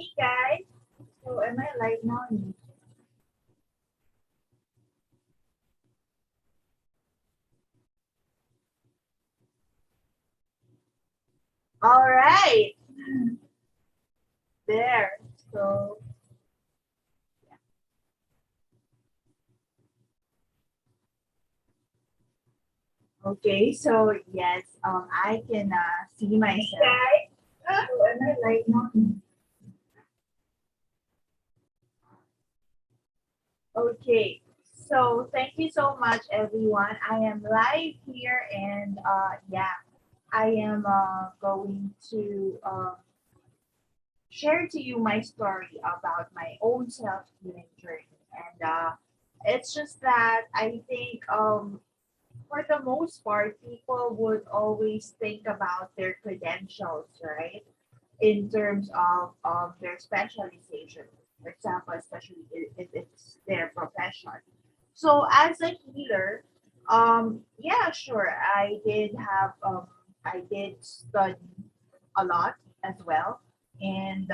me, guys? So, am I live now? All right, there. So, okay. So, yes, I can see myself. Guys, so am I live now? Okay. So, thank you so much, everyone. I am live here, and yeah, I am going to share to you my story about my own self healing journey. And it's just that I think for the most part, people would always think about their credentials, right? In terms of their specialization, for example, especially if it's their profession. So as a healer, yeah, sure, I did study a lot as well, and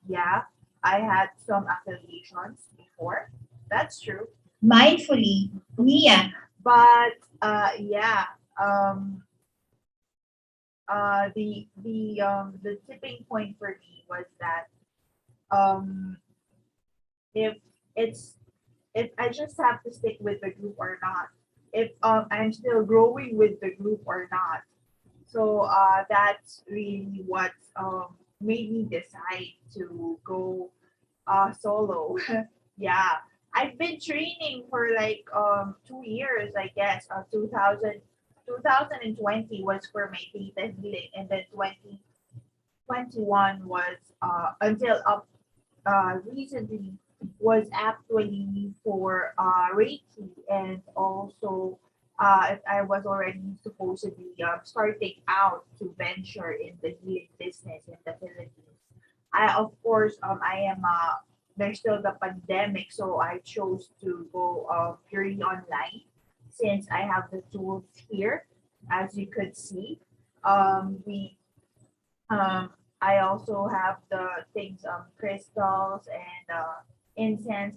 yeah, I had some affiliations before. That's true. Mindfully, Mia. But yeah, um, the tipping point for me was that um, if it's if I just have to stick with the group or not, if I'm still growing with the group or not. So that's really what made me decide to go solo. Yeah, I've been training for like 2 years, I guess. 2020 was for my data healing, and then 2021 was until up recently was actually for Reiki, and also I was already supposedly starting out to venture in the healing business in the Philippines. I of course I am there's still the pandemic, so I chose to go purely online since I have the tools here, as you could see. We um, I also have the things crystals and incense.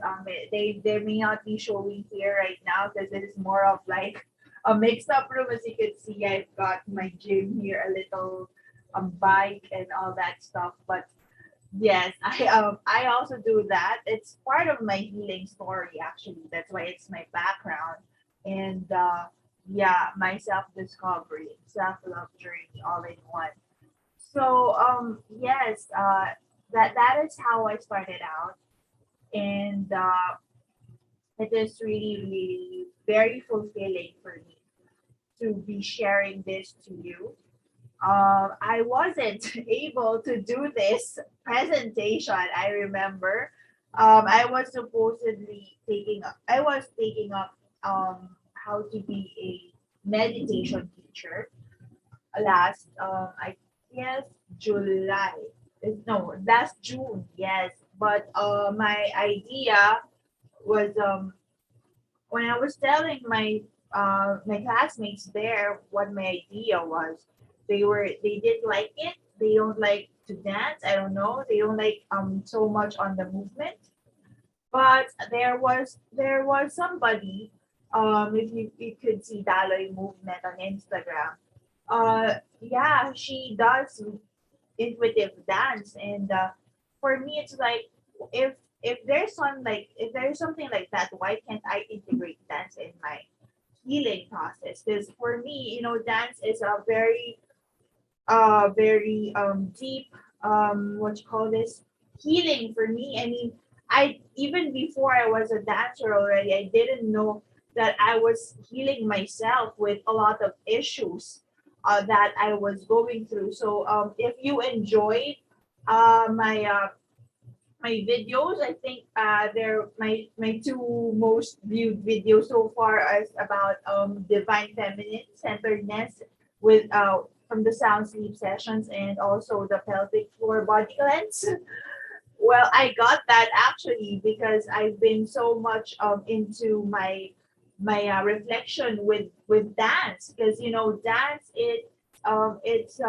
They may not be showing here right now because it is more of like a mixed up room. As you can see, I've got my gym here, a little bike and all that stuff. But yes, I also do that. It's part of my healing story actually. That's why it's my background. And yeah, my self discovery, self love journey all in one. So yes, that is how I started out, and it is really really very fulfilling for me to be sharing this to you. I wasn't able to do this presentation. I remember, I was supposedly I was taking up how to be a meditation teacher last I guess July. No, that's June. Yes, but my idea was when I was telling my classmates there what my idea was. They didn't like it. They don't like to dance. I don't know. They don't like so much on the movement. But there was somebody, if you could see Daloy movement on Instagram. Yeah, she does intuitive dance, and for me it's like if if there's something like that, why can't I integrate dance in my healing process? Because for me, dance is a very deep what you call this, healing for me. I mean, I even before I was a dancer already, I didn't know that I was healing myself with a lot of issues that I was going through. So if you enjoyed my videos, I think they're my two most viewed videos so far is about divine feminine centeredness with from the sound sleep sessions, and also the pelvic floor body cleanse. Well, I got that actually because I've been so much into my reflection with dance, because dance it's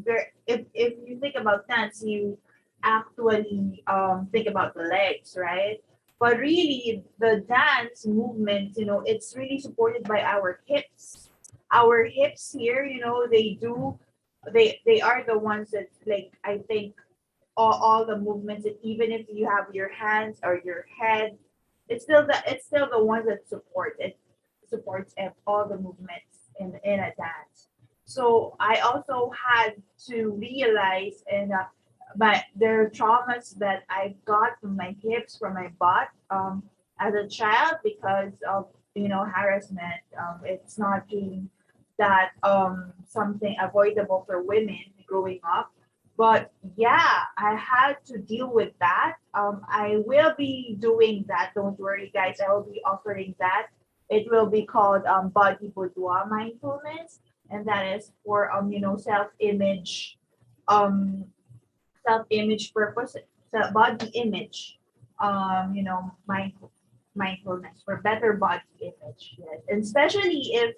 very, if you think about dance, actually think about the legs, right? But really, the dance movement, it's really supported by our hips. Our hips here, they are the ones that, like, I think all the movements, and even if you have your hands or your head, it's still the ones that supports all the movements in a dance. So I also had to realize, and but there are traumas that I got from my hips, from my butt, as a child because of harassment. It's not really that something avoidable for women growing up, but yeah, I had to deal with that. I will be doing that. Don't worry, guys. I will be offering that. It will be called body boudoir mindfulness, and that is for um self-image purpose, body image, mindfulness for better body image. Yes, and especially if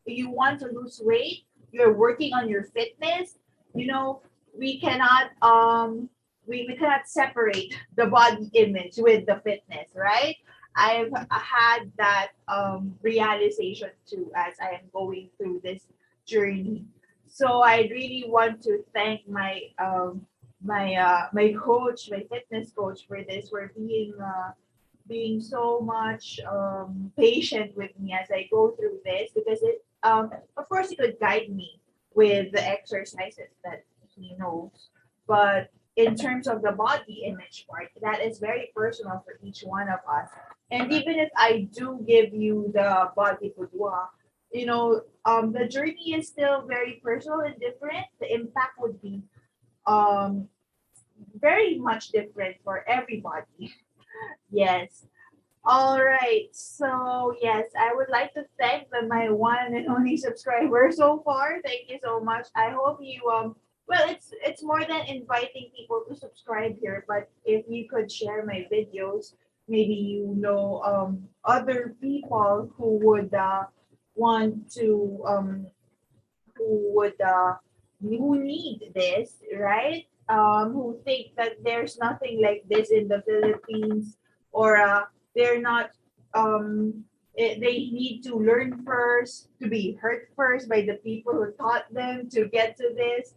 you want to lose weight, you're working on your fitness. You know, we cannot we cannot separate the body image with the fitness, right? I've had that realization too as I am going through this journey. So I really want to thank my coach, my fitness coach for this, for being so much patient with me as I go through this, because of course he could guide me with the exercises that he knows, but in terms of the body image part, that is very personal for each one of us. And even if I do give you the body boudoir, the journey is still very personal and different. The impact would be um very much different for everybody. Yes. All right. So yes, I would like to thank my one and only subscriber so far. Thank you so much. I hope you well, it's more than inviting people to subscribe here, but if you could share my videos, maybe other people want to who would who need this, right? Who think that there's nothing like this in the Philippines, or they're not they need to learn first, to be hurt first by the people who taught them to get to this.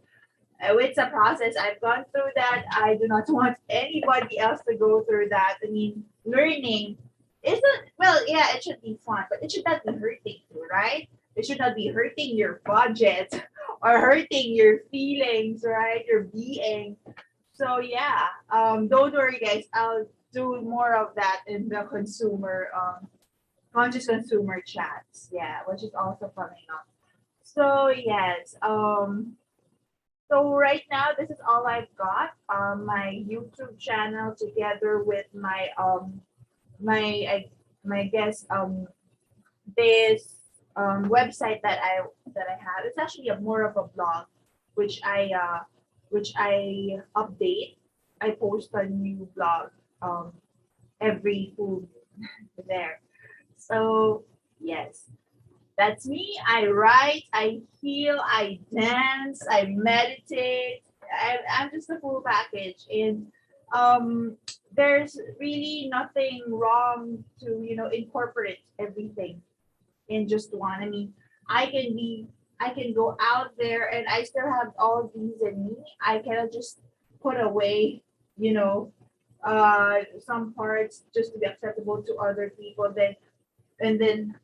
It's a process. I've gone through that. I do not want anybody else to go through that. I mean, learning isn't, well, yeah, it should be fun, but it should not be hurting you, right? It should not be hurting your budget or hurting your feelings, right? Your being. So yeah, don't worry, guys. I'll do more of that in the conscious consumer chats. Yeah, which is also coming up. So yes, so right now, this is all I've got. My YouTube channel together with my my guest this website that I have. It's actually a more of a blog, which I update. I post a new blog every full there. So yes, that's me. I write, I heal, I dance, I meditate. I'm just a full package. And there's really nothing wrong to, incorporate everything in just one. I mean, I can be, I can go out there and I still have all these in me. I cannot just put away, you know, some parts just to be acceptable to other people. And then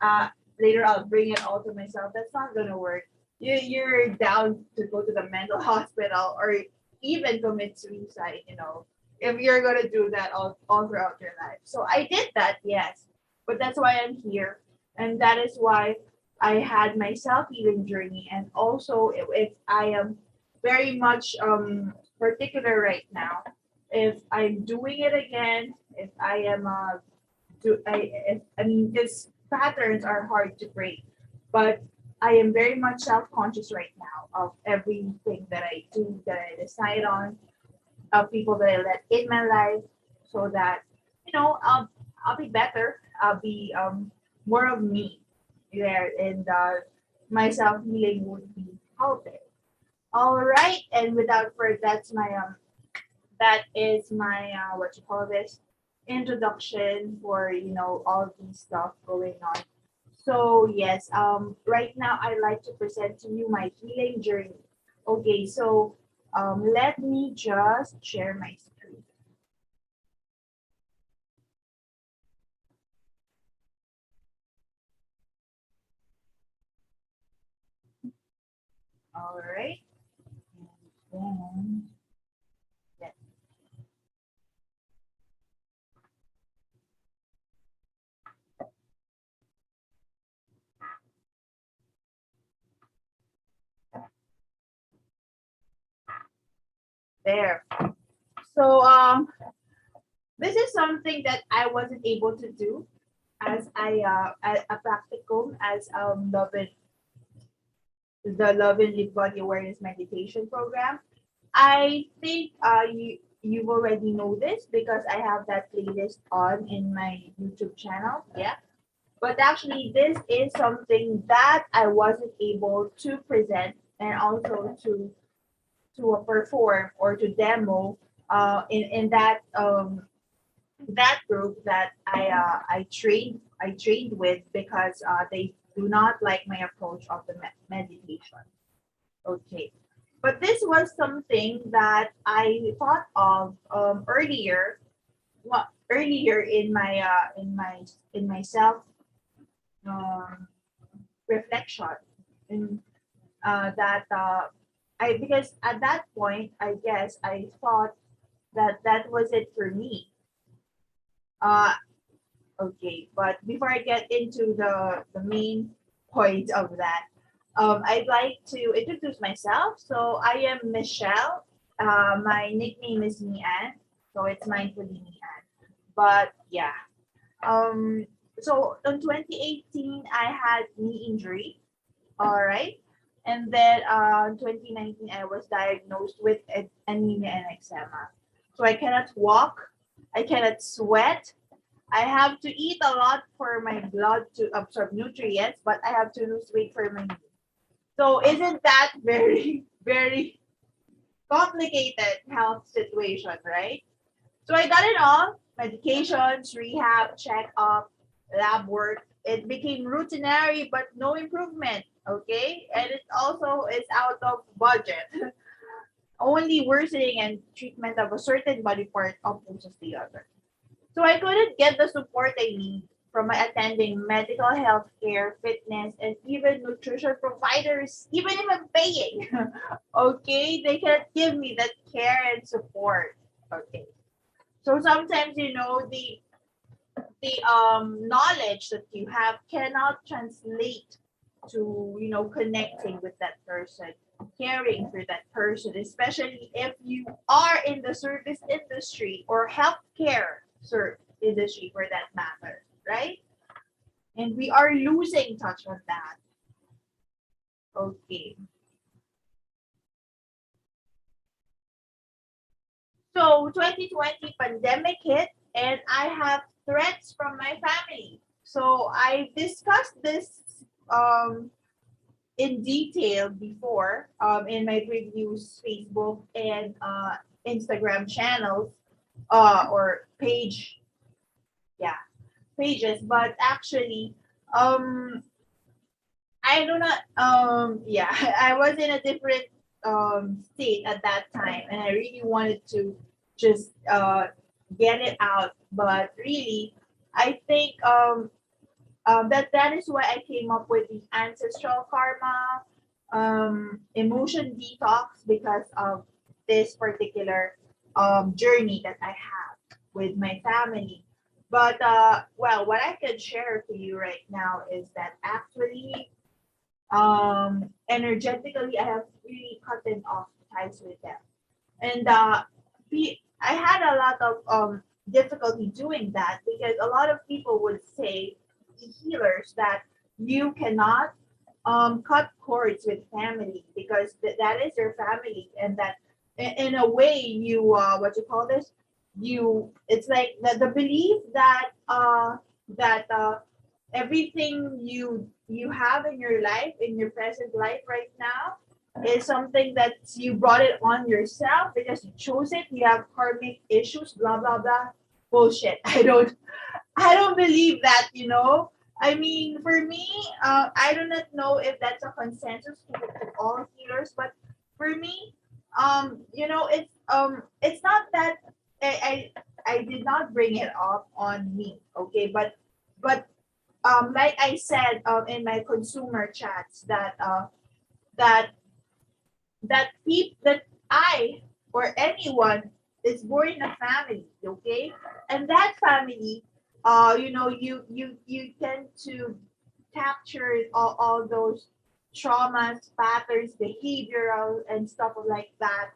later I'll bring it all to myself. That's not gonna work. You're down to go to the mental hospital or even commit suicide, if you're gonna do that all throughout your life. So I did that, yes. But that's why I'm here. And that is why I had my self-healing journey. And also if I am very much particular right now, if I'm doing it again, if I am I mean, because patterns are hard to break, but I am very much self-conscious right now of everything that I do, that I decide on, of people that I let in my life, so that I'll be better. I'll be more of me there, and my self-healing would be helping. All right, and without further, that's that is my what you call this introduction for all these stuff going on. So yes, right now I like to present to you my healing journey. Okay, so let me just share my screen. All right, and then there. So this is something that I wasn't able to do as a practicum as Love and Live Body Awareness Meditation Program. I think you've already know this because I have that playlist on in my YouTube channel. Yeah. But actually, this is something that I wasn't able to present and also to perform or to demo in that group that I trained with because they do not like my approach of the meditation. Okay. But this was something that I thought of earlier, well, earlier in my self um, reflection, in that I because at that point I guess I thought that that was it for me. Uh, okay, but before I get into the main point of that, I'd like to introduce myself. So I am Michelle. My nickname is Mian, so it's mindfully Mian. But yeah, um, so in 2018 I had knee injury. All right, and then 2019 I was diagnosed with anemia and eczema. So I cannot walk, I cannot sweat, I have to eat a lot for my blood to absorb nutrients, but I have to lose weight for my needs. So isn't that very, very complicated health situation, right? So I got it all, medications, rehab, checkup, lab work. It became routinary, but no improvement. Okay, and it also is out of budget. Only worsening and treatment of a certain body part opposes the other. So I couldn't get the support I need from my attending medical health care, fitness, and even nutrition providers, even if I'm paying. Okay, they can't give me that care and support. Okay. So sometimes the knowledge that you have cannot translate to connecting with that person, caring for that person, especially if you are in the service industry or healthcare industry for that matter, right? And we are losing touch on that. Okay. So 2020 pandemic hit and I have threats from my family. So I discussed this um in detail before in my previous Facebook and Instagram channels or yeah, pages. But actually, um, I do not, yeah, I was in a different state at that time, and I really wanted to just get it out. But really, I think that is why I came up with the ancestral karma emotion detox because of this particular journey that I have with my family. But well, what I can share to you right now is that actually energetically I have really cut off ties with them. And I had a lot of difficulty doing that because a lot of people would say, healers, that you cannot cut cords with family because that is your family, and that in a way you what you call this, you it's like the belief that everything you have in your life, in your present life right now, is something that you brought it on yourself because you chose it. You have karmic issues, blah blah blah. Bullshit. I don't believe that. I mean, for me, I do not know if that's a consensus to all healers, but for me, it's not that I did not bring it up on me, okay, but like I said in my consumer chats that that I or anyone is born in a family, okay, and that family, you tend to capture all those traumas, patterns, behavioral and stuff like that.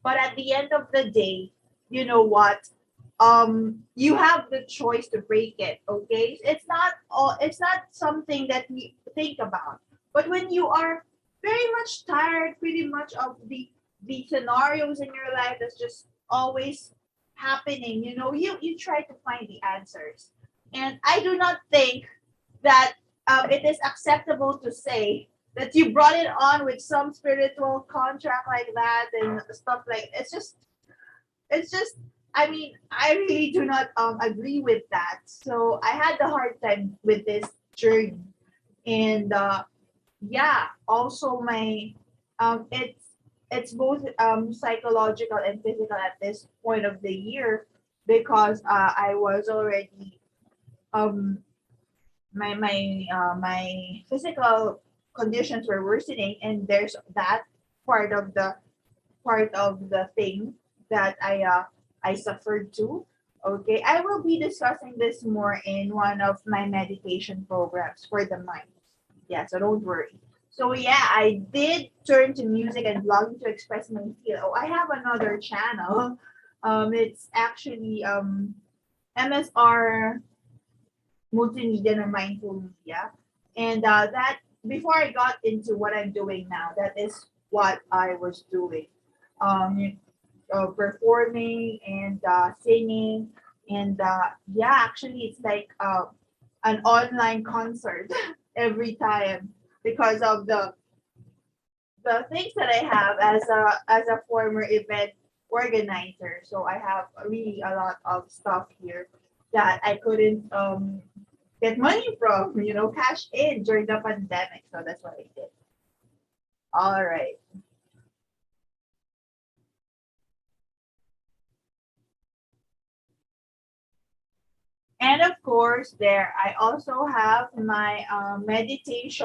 But at the end of the day, you know what? You have the choice to break it, okay? It's not something that we think about. But when you are very much tired pretty much of the scenarios in your life that's just always happening, you try to find the answers. And I do not think that it is acceptable to say that you brought it on with some spiritual contract like that and stuff like it's just I mean I really do not agree with that. So I had the hard time with this journey. And yeah, also my it's both psychological and physical at this point of the year because I was already um my physical conditions were worsening, and there's that part of the thing that I suffered too. Okay, I will be discussing this more in one of my meditation programs for the mind. Yeah, so don't worry. So yeah, I did turn to music and blogging to express my feel. Oh, I have another channel. It's actually MSR multimedia and mindful media. And that before I got into what I'm doing now, that is what I was doing. Performing and singing. And yeah, actually, it's like an online concert every time because of the things that I have as a former event organizer. So I have really a lot of stuff here that I couldn't get money from, cash in during the pandemic. So that's what I did. All right. And of course, there I also have my meditation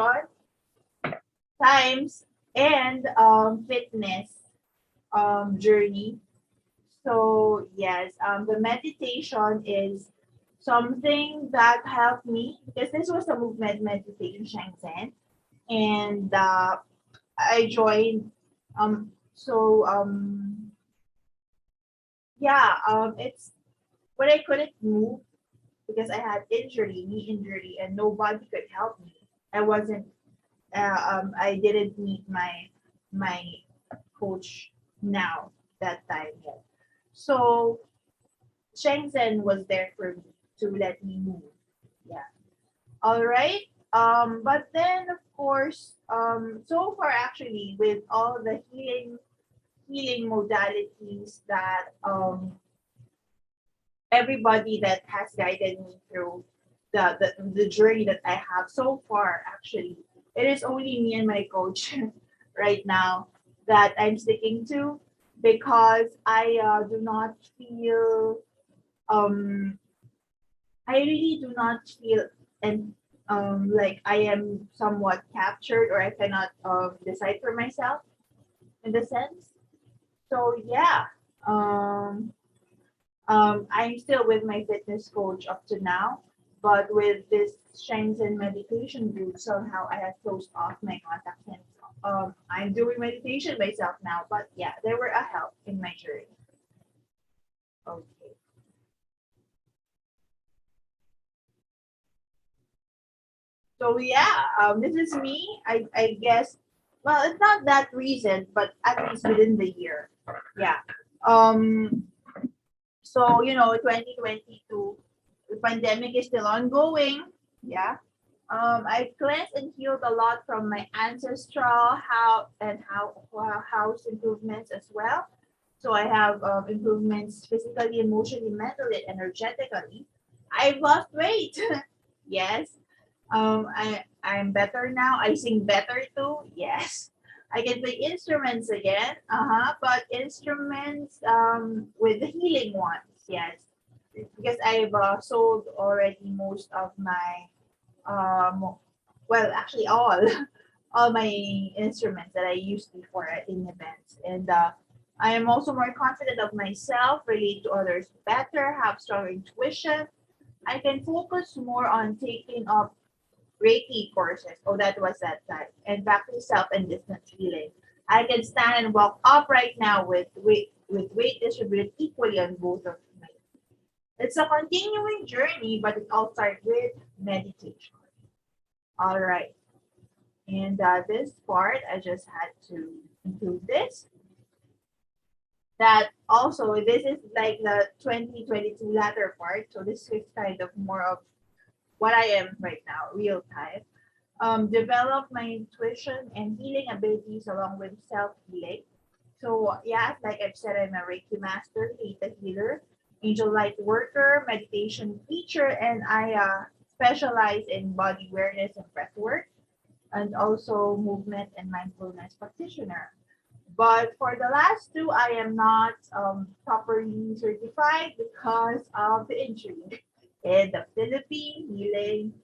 times and fitness journey. So yes, the meditation is something that helped me because this was a movement meditation Shenzhen, and I joined. Yeah, it's when I couldn't move because I had knee injury, and nobody could help me. I wasn't. I didn't meet my coach now that time yet. So Shenzhen was there for me to let me move. Yeah. All right. But then of course, so far actually with all the healing modalities that everybody that has guided me through the journey that I have so far, actually, it is only me and my coach right now that I'm sticking to because I do not feel um I really do not feel and like I am somewhat captured or I cannot decide for myself in the sense. So yeah, um, I'm still with my fitness coach up to now, but with this Shenzhen meditation group, somehow I have closed off my contact and I'm doing meditation myself now. But yeah, they were a help in my journey. Okay. So yeah, this is me. I guess. Well, it's not that recent, but at least within the year. Yeah. Um. So 2022, the pandemic is still ongoing. Yeah. I cleansed and healed a lot from my ancestral house improvements as well. So I have improvements physically, emotionally, mentally, energetically. I've lost weight. Yes. I'm better now. I sing better too. Yes. I can play instruments again. But instruments with the healing ones. Yes. Because I've sold already most of my well, actually all my instruments that I used before in events. And I am also more confident of myself, relate to others better, have stronger intuition. I can focus more on taking up Reiki courses. Oh, that was that time. And practice self and distance healing. I can stand and walk upright now with weight distributed equally on both of my. It's a continuing journey, but it all starts with meditation. All right. And this part, I just had to include this. That also, this is like the 2022 latter part. So this is kind of more of what I am right now, real time. Develop my intuition and healing abilities along with self-healing. So yeah, like I've said, I'm a Reiki master, Theta healer, angel light worker, meditation teacher, and I specialize in body awareness and breath work, and also movement and mindfulness practitioner. But for the last two, I am not properly certified because of the injury in the Philippine healing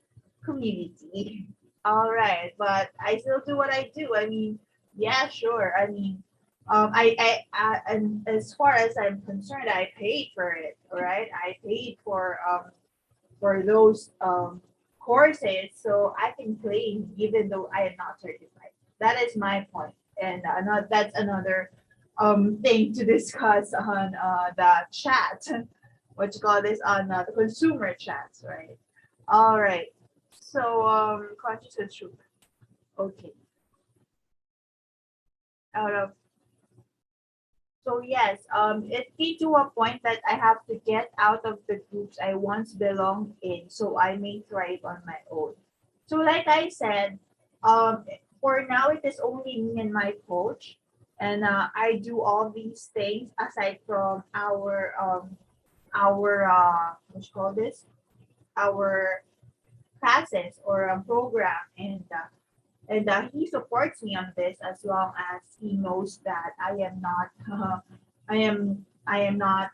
community. All right, but I still do what I do. I mean, yeah, sure. I mean, and as far as I'm concerned, I paid for it. All right, I paid for those courses, so I can claim even though I am not certified. That is my point, and that's another thing to discuss on the chat. What you call this on the consumer chats, right? All right. So conscious and truth. Okay. Out of So yes, it came to a point that I have to get out of the groups I once belonged in so I may thrive on my own. So like I said, for now it is only me and my coach, and I do all these things aside from our what you call this, our classes or program, and he supports me on this as long as he knows that I am not I am not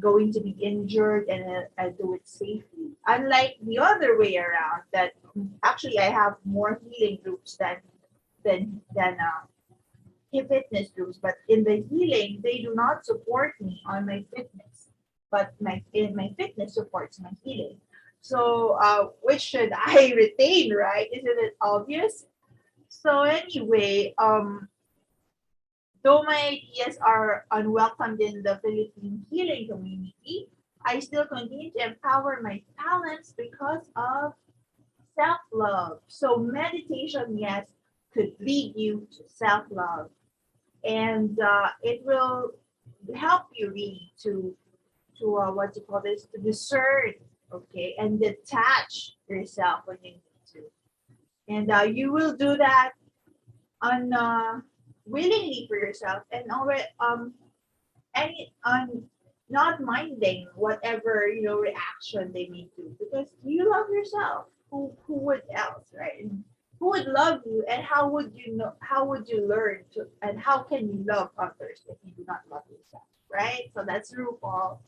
going to be injured, and I do it safely. Unlike the other way around, that actually I have more healing groups than fitness groups, but in the healing they do not support me on my fitness, but my fitness supports my healing. So which should I retain, right? Isn't it obvious? So anyway, though my ideas are unwelcomed in the Philippine healing community, I still continue to empower my talents because of self-love. So meditation, yes, could lead you to self-love, and it will help you really to what you call this, to discern, okay, and detach yourself when you need to, and you will do that on willingly for yourself, and already any on not minding whatever reaction they may do, because you love yourself. Who would else, right? And who would love you, and how would you learn to, and how can you love others if you do not love yourself, right? So that's RuPaul.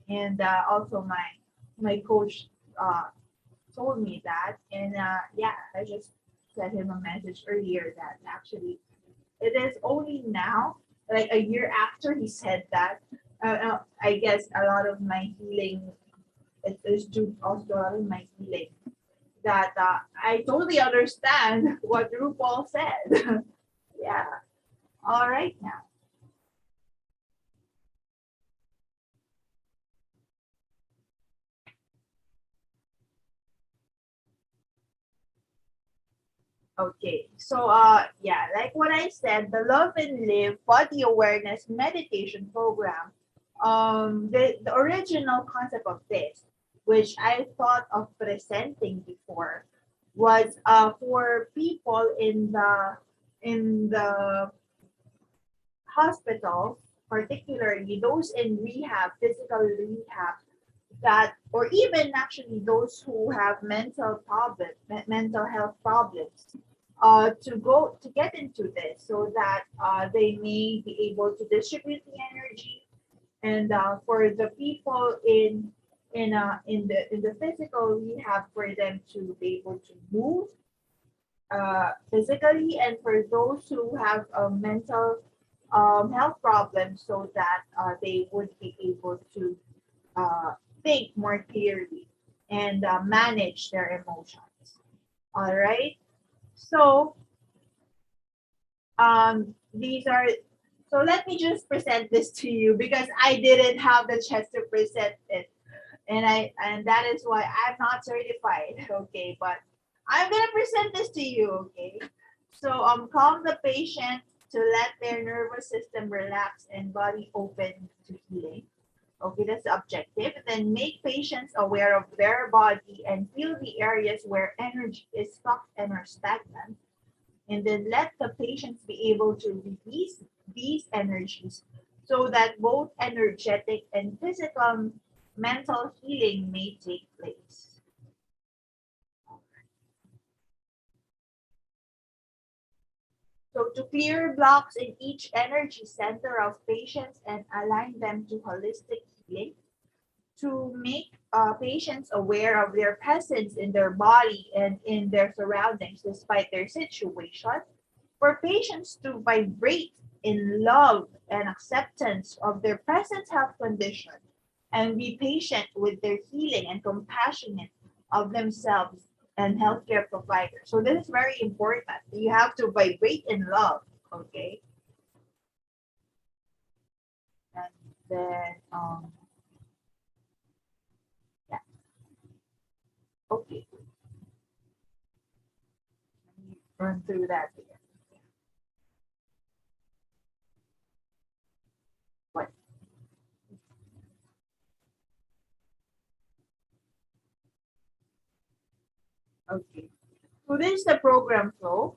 And also my coach told me that, and yeah, I just sent him a message earlier that actually it is only now, like a year after he said that, I guess a lot of my healing, it is due also to a lot of my healing, that I totally understand what RuPaul said. Yeah. All right now. Okay. So yeah, like what I said, the Love and Live Body Awareness Meditation Program, the original concept of this, which I thought of presenting before, was for people in the hospitals, particularly those in rehab, physical rehab, that or even actually those who have mental health problems, to get into this so that they may be able to distribute the energy, and for the people in the physical rehab, for them to be able to move physically, and for those who have mental health problems, so that they would be able to uh, think more clearly and manage their emotions. All right. So these are. So let me just present this to you because I didn't have the chance to present it, and that is why I'm not certified. Okay, but I'm gonna present this to you. Okay. So calm the patient to let their nervous system relax and body open to healing. Okay, that's the objective. Then make patients aware of their body and feel the areas where energy is stuck and are stagnant. And then let the patients be able to release these energies so that both energetic and physical mental healing may take place. So to clear blocks in each energy center of patients and align them to holistic healing, to make patients aware of their presence in their body and in their surroundings despite their situation, for patients to vibrate in love and acceptance of their present health condition, and be patient with their healing and compassionate of themselves and healthcare providers. So this is very important. You have to vibrate in love, okay? And then, yeah, okay. Let me run through that again. What? Okay. So this is the program flow.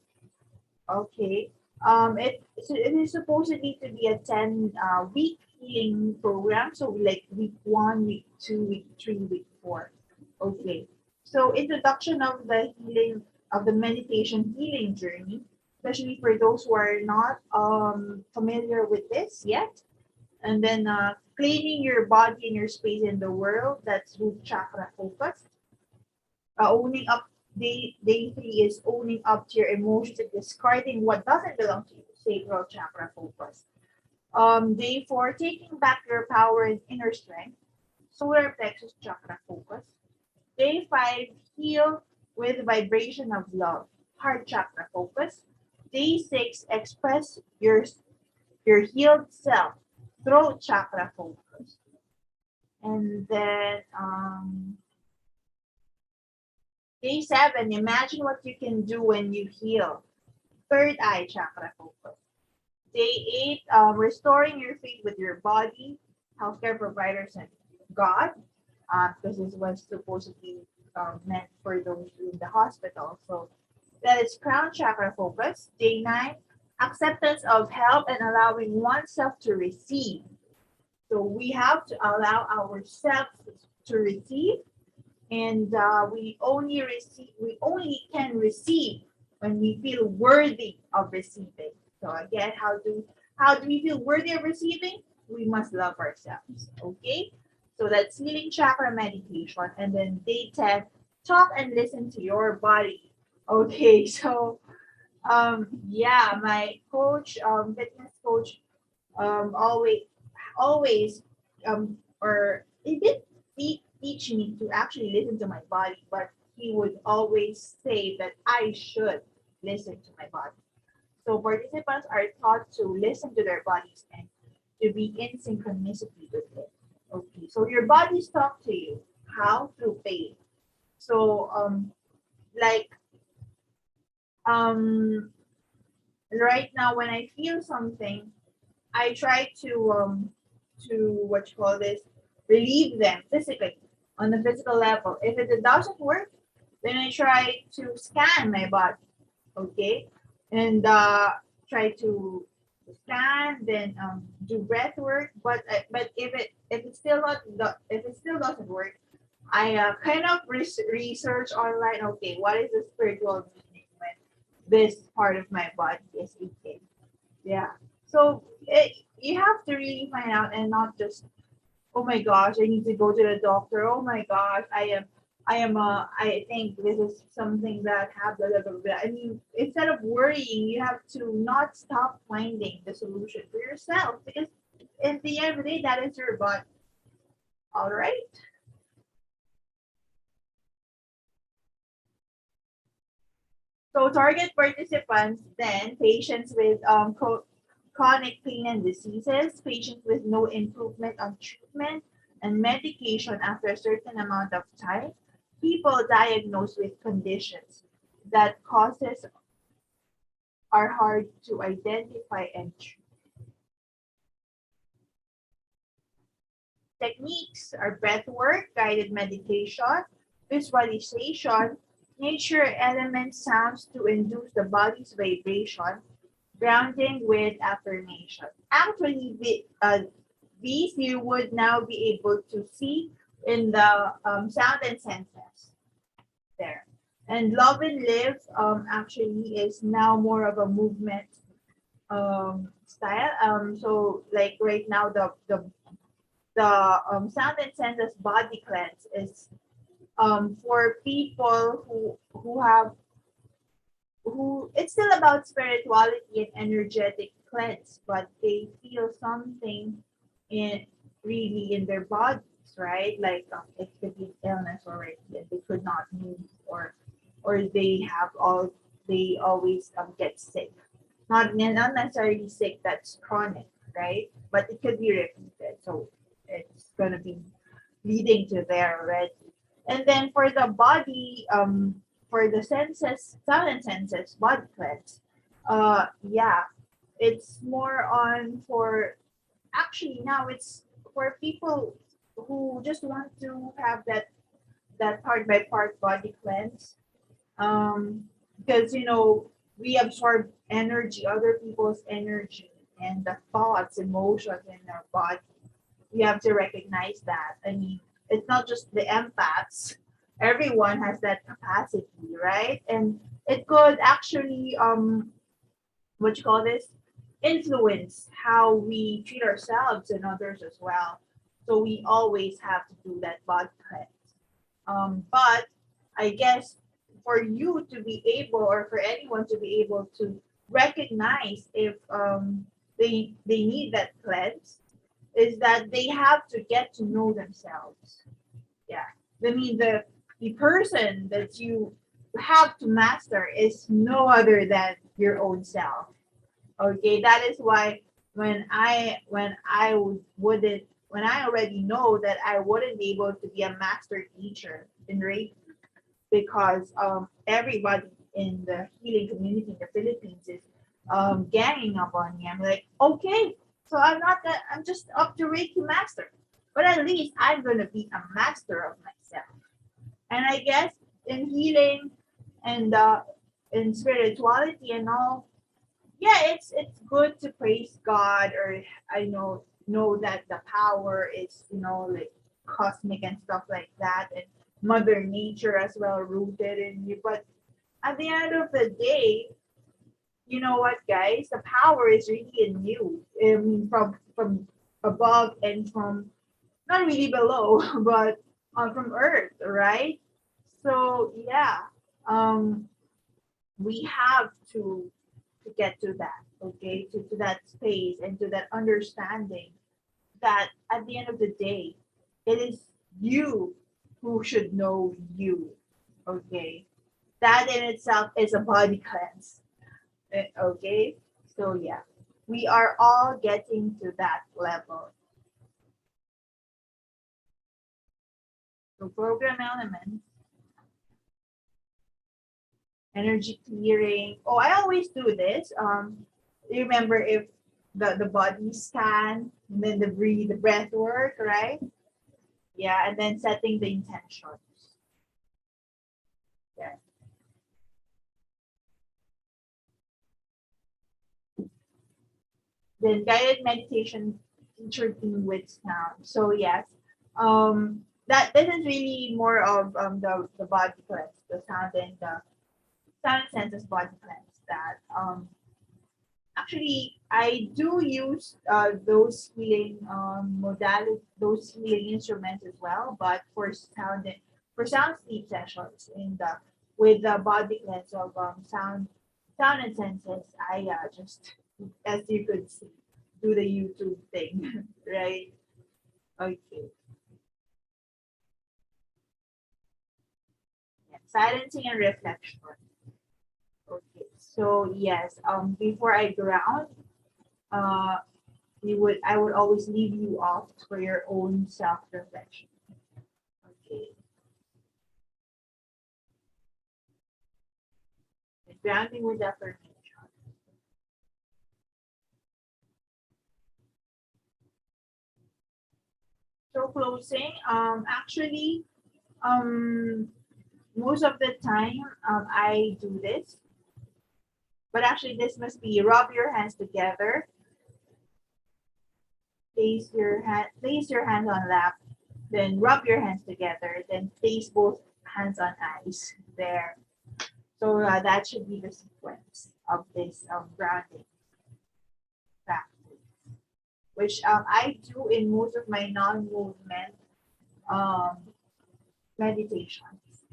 Okay. It is supposedly to be a 10 week healing program. So like week 1, week 2, week 3, week 4. Okay. So introduction of the healing of the meditation healing journey, especially for those who are not familiar with this yet. And then cleaning your body and your space in the world. That's root chakra focus. Owning up, day 3 is owning up to your emotions and discarding what doesn't belong to you, sacral chakra focus. Day 4, taking back your power and inner strength, solar plexus chakra focus. Day 5, heal with vibration of love, heart chakra focus. Day 6, express your healed self, throat chakra focus. And then day 7, imagine what you can do when you heal. Third eye chakra focus. Day 8, restoring your faith with your body, healthcare providers, and God, because this was supposed to be meant for those in the hospital. So that is crown chakra focus. Day 9, acceptance of help and allowing oneself to receive. So we have to allow ourselves to receive, and we only can receive when we feel worthy of receiving. So again, how do we feel worthy of receiving? We must love ourselves. Okay, so that's healing chakra meditation. And then day 10, talk and listen to your body. Okay, so yeah, my coach, fitness coach, always or he did teach me to actually listen to my body, but he would always say that I should listen to my body. So participants are taught to listen to their bodies and to be in synchronicity with it. Okay, so your bodies talk to you. How? Through pain. So like um right now when I feel something, I try to what you call this, relieve them physically on the physical level. If it doesn't work, Then I try to scan my body, okay, and try to scan, then do breath work. But if it still if it still doesn't work, I kind of research online. Okay, what is the spiritual meaning when this part of my body is aching? Yeah. So you have to really find out and not just, oh my gosh, I need to go to the doctor. Oh my gosh, I think this is something that happened. Blah, blah, blah, blah. I mean, instead of worrying, you have to not stop finding the solution for yourself, because at the end of the day, that is your body. All right. So target participants then patients with chronic pain and diseases, patients with no improvement on treatment and medication after a certain amount of time, people diagnosed with conditions that causes are hard to identify and treat. Techniques are breath work, guided meditation, visualization, nature element sounds to induce the body's vibration, grounding with affirmation. Actually, these you would now be able to see in the sound and senses there. And Love and Live actually is now more of a movement style. So like right now the sound and senses body cleanse is for people who have who it's still about spirituality and energetic cleanse, but they feel something in really in their bodies, right? Like it could be illness already, and they could not move, or they have all they always get sick. Not necessarily sick that's chronic, right? But it could be repeated, so it's gonna be leading to there already. And then for the body, for the senses, sound and senses, body cleanse, yeah, it's more on for actually now it's for people who just want to have that part by part body cleanse. Because we absorb energy, other people's energy, and the thoughts, emotions in our body. We have to recognize that. I mean, it's not just the empaths. Everyone has that capacity, right? And it could actually what you call this, influence how we treat ourselves and others as well. So we always have to do that body cleanse. But I guess for you to be able, or for anyone to be able to recognize if they need that cleanse, is that they have to get to know themselves. Yeah. I mean, the person that you have to master is no other than your own self. Okay, that is why when I already know that I wouldn't be able to be a master teacher in Reiki, because everybody in the healing community in the Philippines is ganging up on me. I'm like, okay, so I'm just up to Reiki master, but at least I'm gonna be a master of myself. And I guess in healing and in spirituality and all, yeah, it's good to praise God, or I know that the power is like cosmic and stuff like that, and Mother Nature as well rooted in you. But at the end of the day, you know what, guys, the power is really in you, from above and from not really below, but from Earth, right? So yeah, um, we have to get to that, okay, to that space and to that understanding that at the end of the day, it is you who should know you, okay? That in itself is a body cleanse, okay? So yeah, we are all getting to that level. So program elements, energy clearing. Oh, I always do this. You remember if the body scan, and then the breath work, right? Yeah, and then setting the intentions. Yeah. Then guided meditation featured in with sound. So yes, that this is really more of the body cleanse, the sound and the sound senses body cleanse that actually I do use those healing modality, those healing instruments as well, but for sound sleep sessions in the with the body cleanse of sound and senses, I just as you could see do the YouTube thing, right? Okay. Yeah. Silencing and reflection. Okay. So yes, before I ground, uh I would always leave you off for your own self-reflection. Okay. The grounding with affirmation. So closing, actually, um, most of the time, I do this, but actually, this must be rub your hands together, place your hands on lap, then rub your hands together, then place both hands on eyes. There. So that should be the sequence of this grounding practice, which I do in most of my non-movement um, meditations.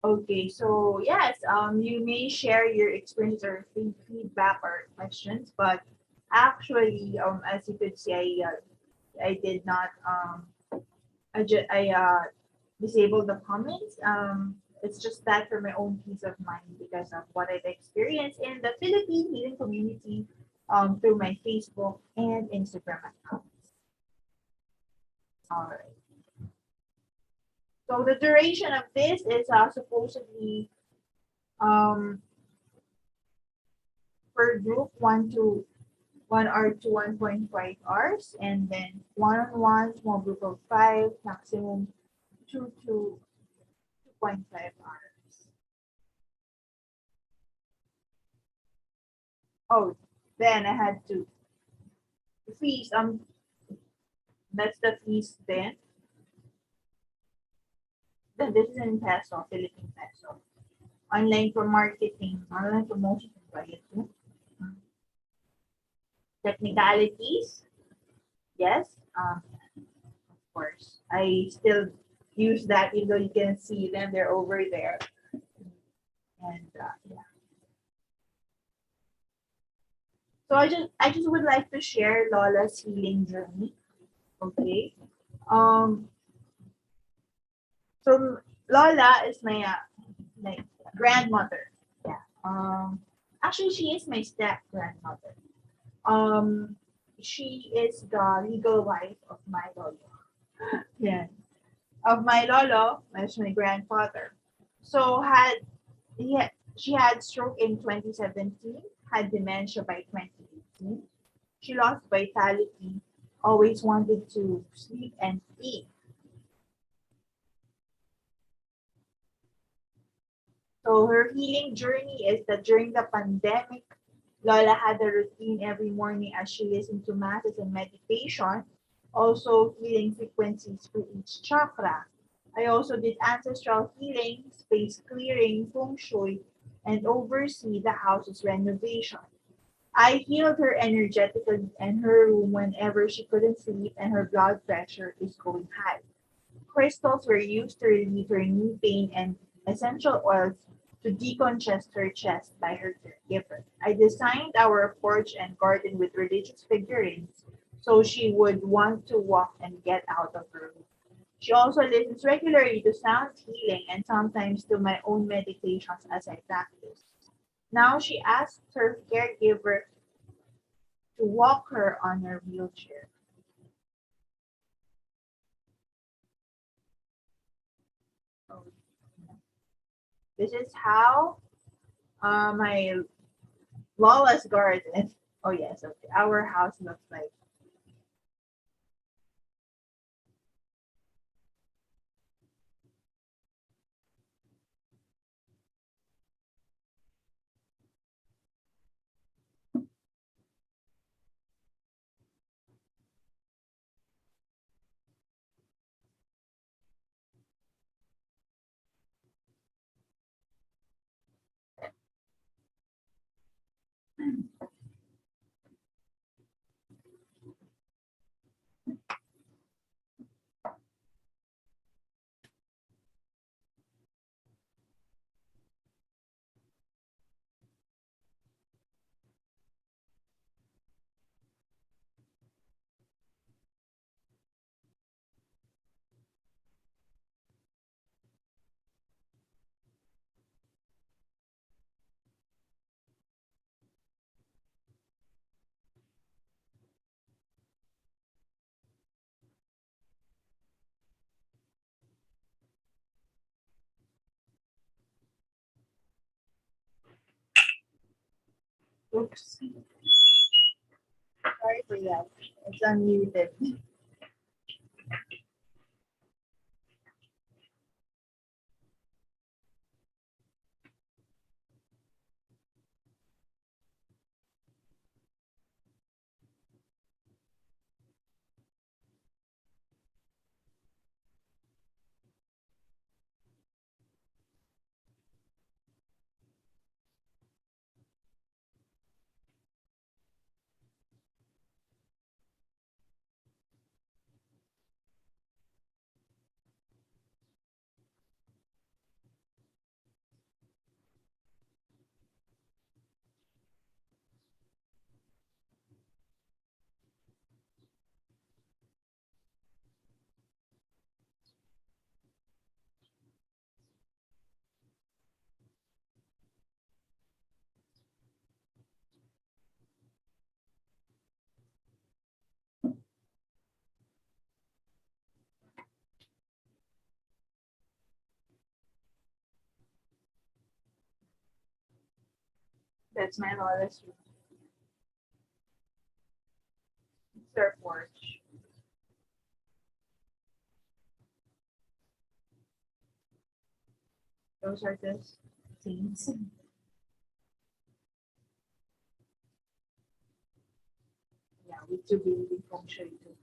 Okay, so yes, you may share your experience or feedback or questions, but actually, as you could see, I did not disabled the comments. It's just that for my own peace of mind because of what I've experienced in the Philippine healing community through my Facebook and Instagram accounts. All right. So the duration of this is supposedly um, per group 1 hour to 1.5 hours, and then one-on-one small group of five, maximum 2 to 2.5 hours. Oh, then I had to fees. That's the fees then. Then this is in peso, Philippine peso. Online for marketing, online promotion ba ito? Technicalities, yes. Of course. I still use that even though you can see them, they're over there. And yeah. So I just would like to share Lola's healing journey. Okay. Um so Lola is my like grandmother. Yeah. Actually she is my step grandmother. Um she is the legal wife of my lolo. Yeah. Of my lolo, that's my grandfather. So she had stroke in 2017, had dementia by 2018. She lost vitality, always wanted to sleep and eat. So her healing journey is that during the pandemic, Lola had a routine every morning as she listened to masses and meditation, also healing frequencies through each chakra. I also did ancestral healing, space clearing, feng shui, and oversee the house's renovation. I healed her energetically in her room whenever she couldn't sleep and her blood pressure is going high. Crystals were used to relieve her knee pain and essential oils to decongest her chest by her caregiver. I designed our porch and garden with religious figurines so she would want to walk and get out of her room. She also listens regularly to sound healing and sometimes to my own meditations as I practice. Now she asks her caregiver to walk her on her wheelchair. So, this is how my Lawless garden. Oh yes, okay. Our house looks like. Oops. Sorry for that. It's unmuted. That's my lawless surfboard. Those are the things. Yeah, we do believe in feng shui too.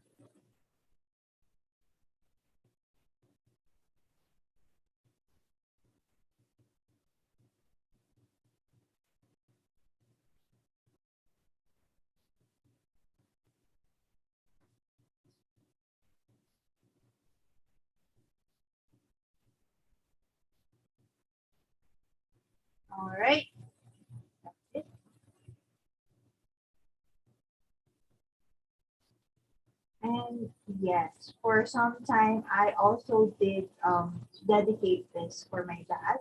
All right. That's it. And yes, for some time I also did dedicate this for my dad.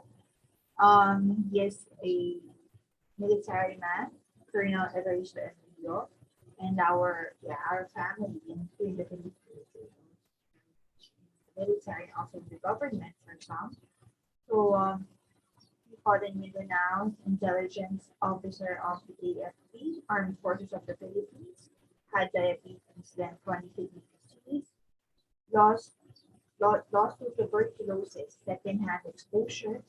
He is a military man, Colonel Evaristo Enrico, and our family in the Philippines, military and also the government for some. So he fought in Mindanao, intelligence officer of the AFP, Armed Forces of the Philippines, had diabetes, then chronic kidney disease, lost lost to tuberculosis, secondhand exposure,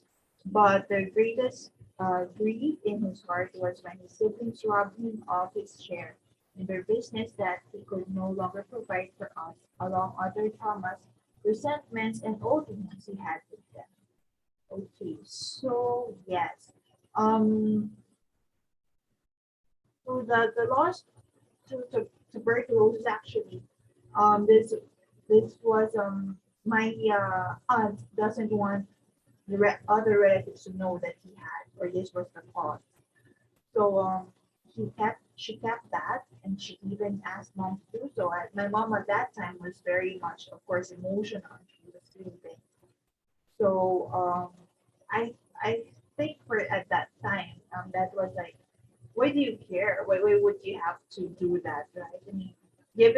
but the greatest grief in his heart was when his siblings robbed him of his share in their business that he could no longer provide for us, along other traumas, resentments, and old wounds he had with them. Okay, so yes. Um, so the loss to tuberculosis actually, this was my aunt doesn't want the other relatives to know that he had, or this was the cause. So she kept that, and she even asked mom to do so. My mom at that time was very much, of course, emotional. She was sleeping. So I think for at that time, that was like, why do you care? Why would you have to do that, right? I mean, give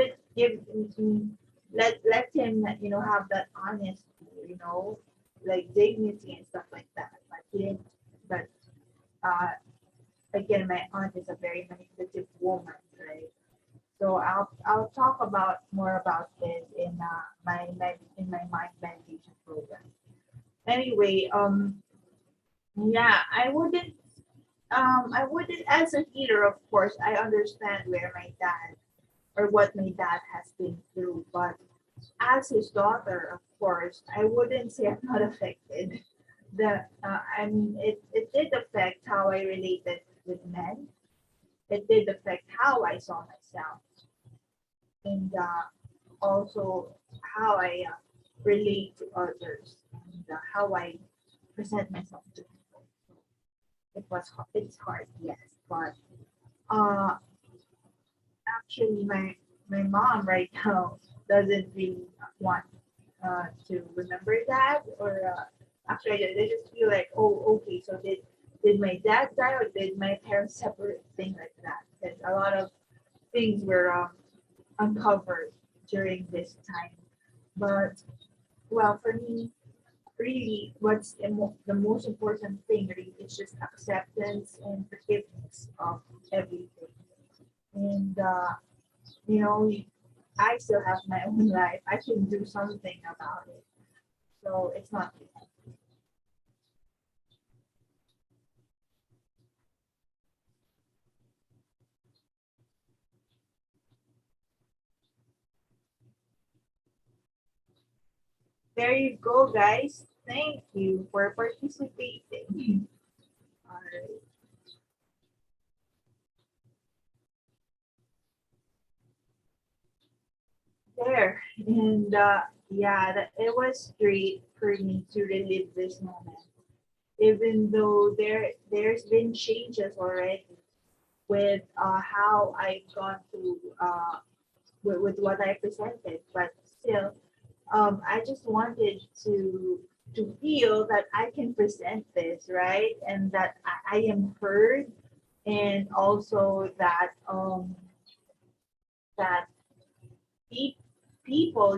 let him have that honesty, like dignity and stuff like that. But he didn't. But uh, again, my aunt is a very manipulative woman, right? So I'll talk about more about this in my mind meditation program. Anyway, yeah, I wouldn't as a healer, of course, I understand where my dad or what my dad has been through, but as his daughter, of course, I wouldn't say I'm not affected. I mean, it did affect how I related with men. It did affect how I saw myself, and also how I relate to others, and how I present myself to people. It's hard, yes, but uh, actually, my mom right now doesn't really want to remember that, or actually, they just feel like, oh, okay, so did my dad die, or did my parents separate, things like that? Because a lot of things were uncovered during this time. But well, for me, really what's the most important thing really is just acceptance and forgiveness of everything. And you know, I still have my own life. I can do something about it. So it's not there you go, guys. Thank you for participating. All right. There. And yeah, it was great for me to relive this moment. Even though there's been changes already with how I've gone through with what I presented, but still, I just wanted to feel that I can present this right, and that I am heard, and also that that pe- people,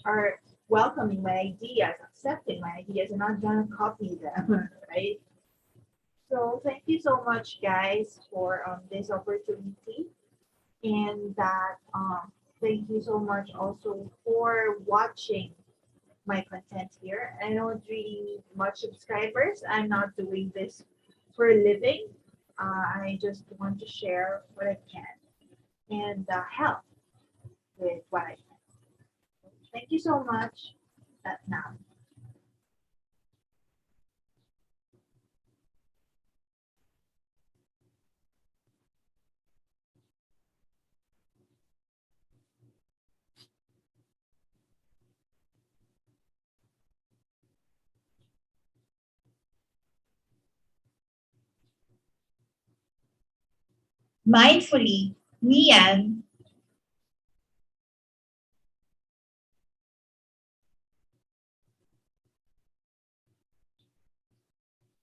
are welcoming my ideas, accepting my ideas, and not gonna copy them, right? So thank you so much, guys, for this opportunity, and that thank you so much also for watching my content here. I don't really need much subscribers. I'm not doing this for a living. I just want to share what I can and help with what I can. Thank you so much. Now. Mindfully, Mian